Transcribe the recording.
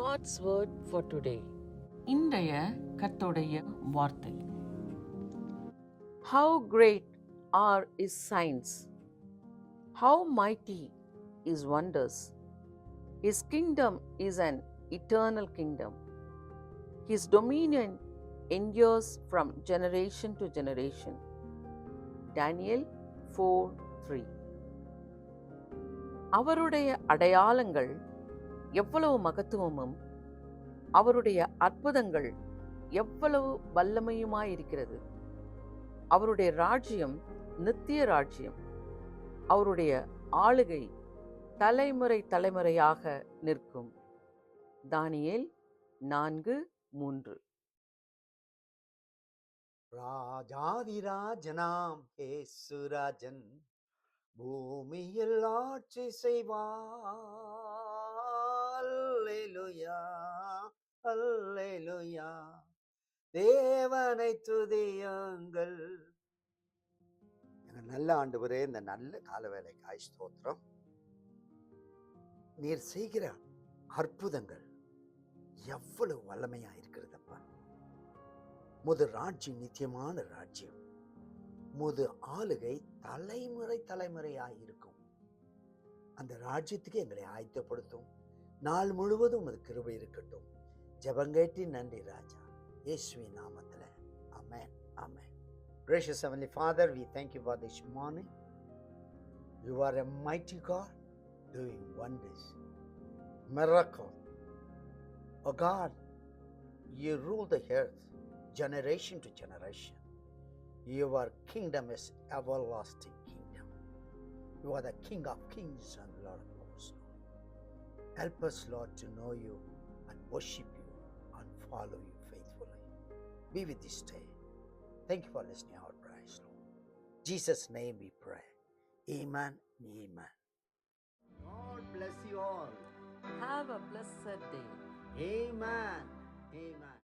God's word for today. இன்றைய கர்த்தருடைய வார்த்தை. How great are his signs! How mighty his wonders! His kingdom is an eternal kingdom. His dominion endures from generation to generation. Daniel 4:3. அவருடைய அடையாளங்கள் எவ்வளவு மகத்துவமும் அவருடைய அற்புதங்கள் எவ்வளவு வல்லமையுமாயிருக்கிறது. அவருடைய ராஜ்யம் நித்திய ராஜ்யம். அவருடைய ஆளுகை தலைமுறை தலைமுறையாக நிற்கும். தானியேல் 4:3. ராஜாதிராஜனாம் ஏசுராஜன் பூமியில் ஆட்சி செய்வார். அல்லேலூயா, அல்லேலூயா, தேவனை துதியுங்கள். எங்கள் நல்ல ஆண்டவரே, இந்த நல்ல காலவேளைக்காய் ஸ்தோத்திரம். நீர் செய்கிற அற்புதங்கள் எவ்வளவு வல்லமையா இருக்கிறதப்பா. முது ராஜ்யம் நித்தியமான ராஜ்யம். முது ஆளுகை தலைமுறை தலைமுறையாய் இருக்கும். அந்த ராஜ்யத்துக்கு எங்களை ஆயத்தப்படுத்தும். நாள் முழுவதும் அது கிருபை இருக்கட்டும். ஜெபங்கேட்டி நன்றி ராஜா, இயேசுவின் நாமத்தில் ஆமென், ஆமென். Gracious Heavenly Father, we thank you for this morning. You are a mighty God doing wonders, miracle. Oh God, you rule the earth generation to generation. Your kingdom is everlasting kingdom. You are the King of kings and Lord of lords. Help us, Lord, to know you and worship you and follow you faithfully. Be with this day. Thank you for listening our prayers, Lord. In Jesus' name we pray. Amen and amen. God bless you all. Have a blessed day. Amen. Amen.